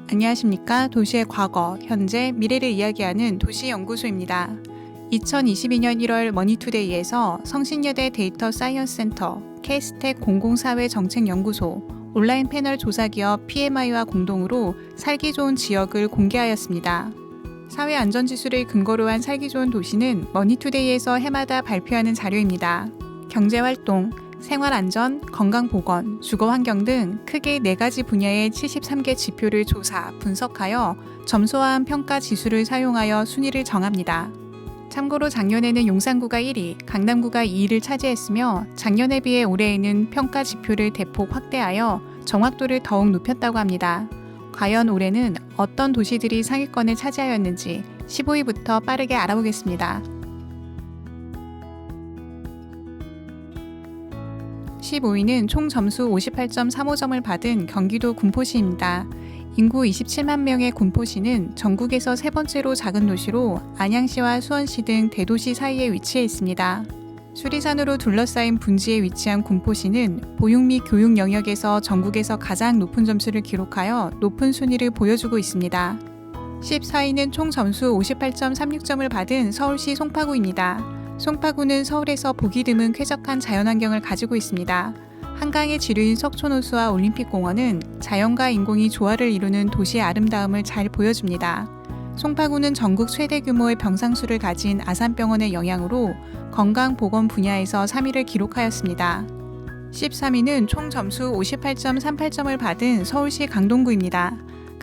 안녕하십니까. 도시의 과거, 현재, 미래를 이야기하는 도시연구소입니다. 2022년 1월 머니투데이에서 성신여대 데이터 사이언스 센터, K스택 공공사회정책연구소, 온라인 패널 조사기업 PMI와 공동으로 살기 좋은 지역을 공개하였습니다. 사회안전지수를 근거로 한 살기 좋은 도시는 머니투데이에서 해마다 발표하는 자료입니다. 경제활동, 생활안전, 건강보건, 주거환경 등 크게 4가지 분야의 73개 지표를 조사, 분석하여 점수화한 평가 지수를 사용하여 순위를 정합니다. 참고로 작년에는 용산구가 1위, 강남구가 2위를 차지했으며 작년에 비해 올해에는 평가 지표를 대폭 확대하여 정확도를 더욱 높였다고 합니다. 과연 올해는 어떤 도시들이 상위권을 차지하였는지 15위부터 빠르게 알아보겠습니다. 15위는 총 점수 58.35점을 받은 경기도 군포시입니다. 인구 27만 명의 군포시는 전국에서 세 번째로 작은 도시로 안양시와 수원시 등 대도시 사이에 위치해 있습니다. 수리산으로 둘러싸인 분지에 위치한 군포시는 보육 및 교육 영역에서 전국에서 가장 높은 점수를 기록하여 높은 순위를 보여주고 있습니다. 14위는 총 점수 58.36점을 받은 서울시 송파구입니다. 송파구는 서울에서 보기 드문 쾌적한 자연환경을 가지고 있습니다. 한강의 지류인 석촌호수와 올림픽공원은 자연과 인공이 조화를 이루는 도시의 아름다움을 잘 보여줍니다. 송파구는 전국 최대 규모의 병상수를 가진 아산병원의 영향으로 건강보건 분야에서 3위를 기록하였습니다. 13위는 총 점수 58.38점을 받은 서울시 강동구입니다.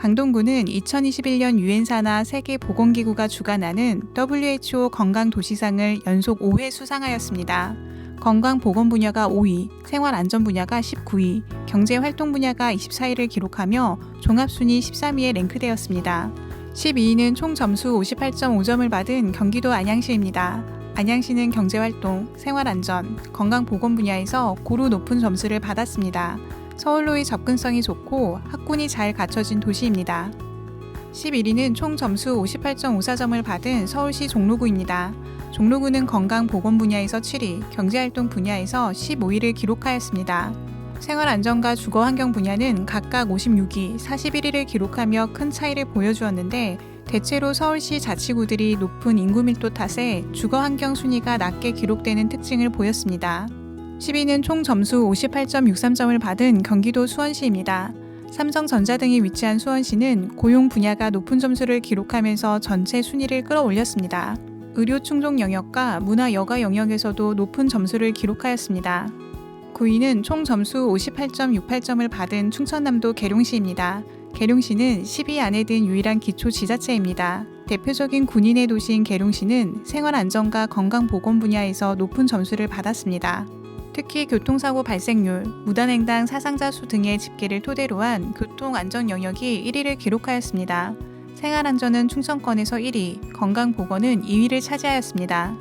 강동구는 2021년 유엔사나 세계보건기구가 주관하는 WHO 건강도시상을 연속 5회 수상하였습니다. 건강보건 분야가 5위, 생활안전 분야가 19위, 경제활동 분야가 24위를 기록하며 종합순위 13위에 랭크되었습니다. 12위는 총 점수 58.5점을 받은 경기도 안양시입니다. 안양시는 경제활동, 생활안전, 건강보건 분야에서 고루 높은 점수를 받았습니다. 서울로의 접근성이 좋고 학군이 잘 갖춰진 도시입니다. 11위는 총 점수 58.54점을 받은 서울시 종로구입니다. 종로구는 건강보건 분야에서 7위, 경제활동 분야에서 15위를 기록하였습니다. 생활안전과 주거환경 분야는 각각 56위, 41위를 기록하며 큰 차이를 보여주었는데 대체로 서울시 자치구들이 높은 인구 밀도 탓에 주거환경 순위가 낮게 기록되는 특징을 보였습니다. 10위는 총 점수 58.63점을 받은 경기도 수원시입니다. 삼성전자 등이 위치한 수원시는 고용 분야가 높은 점수를 기록하면서 전체 순위를 끌어올렸습니다. 의료 충족 영역과 문화 여가 영역에서도 높은 점수를 기록하였습니다. 9위는 총 점수 58.68점을 받은 충청남도 계룡시입니다. 계룡시는 10위 안에 든 유일한 기초지자체입니다. 대표적인 군인의 도시인 계룡시는 생활안전과 건강보건 분야에서 높은 점수를 받았습니다. 특히 교통사고 발생률, 무단횡단 사상자 수 등의 집계를 토대로 한 교통안전 영역이 1위를 기록하였습니다. 생활안전은 충청권에서 1위, 건강보건은 2위를 차지하였습니다.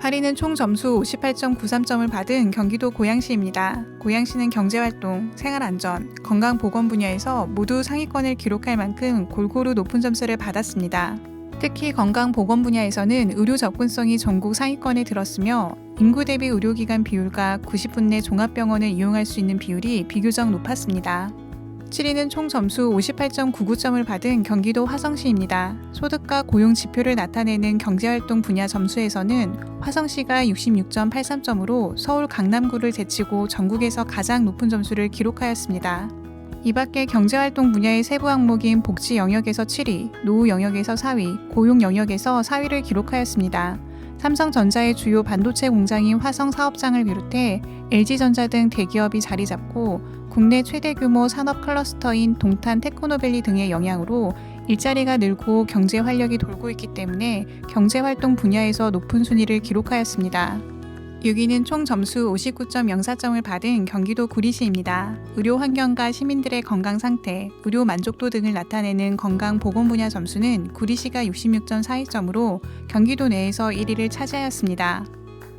8위는 총 점수 58.93점을 받은 경기도 고양시입니다. 고양시는 경제활동, 생활안전, 건강보건 분야에서 모두 상위권을 기록할 만큼 골고루 높은 점수를 받았습니다. 특히 건강보건 분야에서는 의료 접근성이 전국 상위권에 들었으며 인구 대비 의료기관 비율과 90분 내 종합병원을 이용할 수 있는 비율이 비교적 높았습니다. 7위는 총 점수 58.99점을 받은 경기도 화성시입니다. 소득과 고용 지표를 나타내는 경제활동 분야 점수에서는 화성시가 66.83점으로 서울 강남구를 제치고 전국에서 가장 높은 점수를 기록하였습니다. 이 밖에 경제활동 분야의 세부 항목인 복지 영역에서 7위, 노후 영역에서 4위, 고용 영역에서 4위를 기록하였습니다. 삼성전자의 주요 반도체 공장인 화성 사업장을 비롯해 LG전자 등 대기업이 자리 잡고 국내 최대 규모 산업 클러스터인 동탄 테크노밸리 등의 영향으로 일자리가 늘고 경제 활력이 돌고 있기 때문에 경제활동 분야에서 높은 순위를 기록하였습니다. 6위는 총 점수 59.04점을 받은 경기도 구리시입니다. 의료 환경과 시민들의 건강 상태, 의료 만족도 등을 나타내는 건강보건 분야 점수는 구리시가 66.42점으로 경기도 내에서 1위를 차지하였습니다.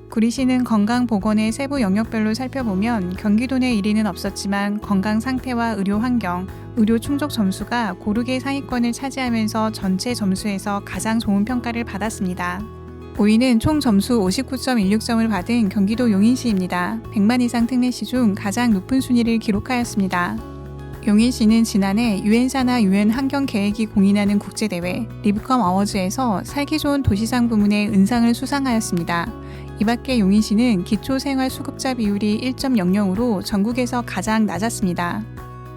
구리시는 건강보건의 세부 영역별로 살펴보면 경기도 내 1위는 없었지만 건강 상태와 의료 환경, 의료 충족 점수가 고르게 상위권을 차지하면서 전체 점수에서 가장 좋은 평가를 받았습니다. 5위는 총 점수 59.16점을 받은 경기도 용인시입니다. 100만 이상 특례시 중 가장 높은 순위를 기록하였습니다. 용인시는 지난해 유엔산하 유엔 환경계획이 공인하는 국제대회 리브컴 어워즈에서 살기 좋은 도시상 부문에 은상을 수상하였습니다. 이 밖에 용인시는 기초생활수급자 비율이 1.00으로 전국에서 가장 낮았습니다.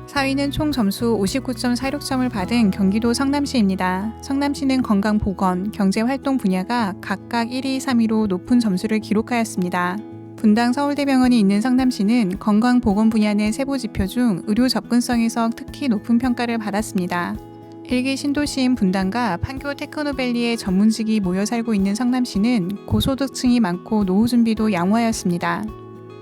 4위는 총 점수 59.46점을 받은 경기도 성남시입니다. 성남시는 건강보건, 경제활동 분야가 각각 1위, 3위로 높은 점수를 기록하였습니다. 분당 서울대병원이 있는 성남시는 건강보건 분야 내 세부지표 중 의료 접근성에서 특히 높은 평가를 받았습니다. 1기 신도시인 분당과 판교 테크노밸리의 전문직이 모여 살고 있는 성남시는 고소득층이 많고 노후 준비도 양호하였습니다.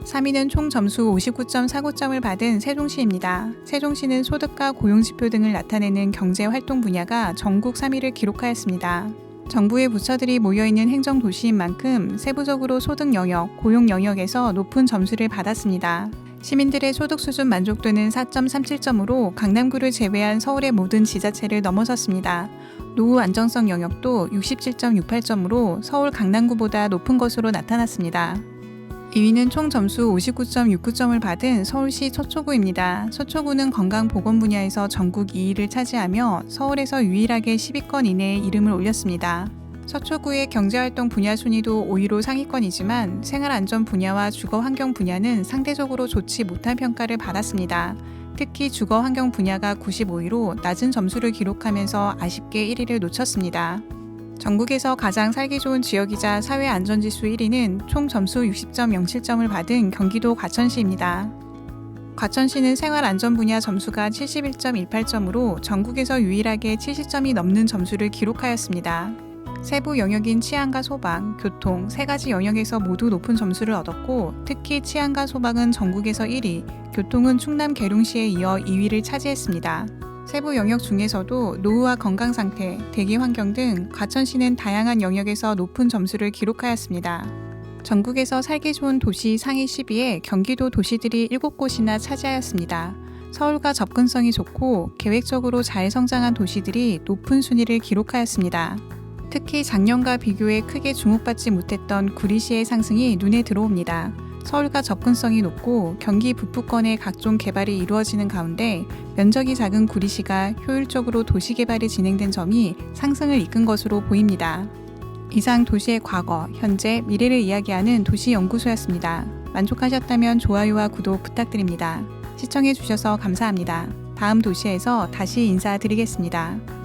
3위는 총 점수 59.49점을 받은 세종시입니다. 세종시는 소득과 고용지표 등을 나타내는 경제활동 분야가 전국 3위를 기록하였습니다. 정부의 부처들이 모여있는 행정도시인 만큼 세부적으로 소득 영역, 고용 영역에서 높은 점수를 받았습니다. 시민들의 소득 수준 만족도는 4.37점으로 강남구를 제외한 서울의 모든 지자체를 넘어섰습니다. 노후 안정성 영역도 67.68점으로 서울 강남구보다 높은 것으로 나타났습니다. 2위는 총 점수 59.69점을 받은 서울시 서초구입니다. 서초구는 건강보건 분야에서 전국 2위를 차지하며 서울에서 유일하게 10위권 이내에 이름을 올렸습니다. 서초구의 경제활동 분야 순위도 5위로 상위권이지만 생활안전 분야와 주거환경 분야는 상대적으로 좋지 못한 평가를 받았습니다. 특히 주거환경 분야가 95위로 낮은 점수를 기록하면서 아쉽게 1위를 놓쳤습니다. 전국에서 가장 살기 좋은 지역이자 사회안전지수 1위는 총 점수 60.07점을 받은 경기도 과천시입니다. 과천시는 생활안전 분야 점수가 71.18점으로 전국에서 유일하게 70점이 넘는 점수를 기록하였습니다. 세부 영역인 치안과 소방, 교통 세 가지 영역에서 모두 높은 점수를 얻었고 특히 치안과 소방은 전국에서 1위, 교통은 충남 계룡시에 이어 2위를 차지했습니다. 세부 영역 중에서도 노후와 건강 상태, 대기 환경 등 과천시는 다양한 영역에서 높은 점수를 기록하였습니다. 전국에서 살기 좋은 도시 상위 10위에 경기도 도시들이 7곳이나 차지하였습니다. 서울과 접근성이 좋고 계획적으로 잘 성장한 도시들이 높은 순위를 기록하였습니다. 특히 작년과 비교해 크게 주목받지 못했던 구리시의 상승이 눈에 들어옵니다. 서울과 접근성이 높고 경기 북부권의 각종 개발이 이루어지는 가운데 면적이 작은 구리시가 효율적으로 도시개발이 진행된 점이 상승을 이끈 것으로 보입니다. 이상 도시의 과거, 현재, 미래를 이야기하는 도시연구소였습니다. 만족하셨다면 좋아요와 구독 부탁드립니다. 시청해주셔서 감사합니다. 다음 도시에서 다시 인사드리겠습니다.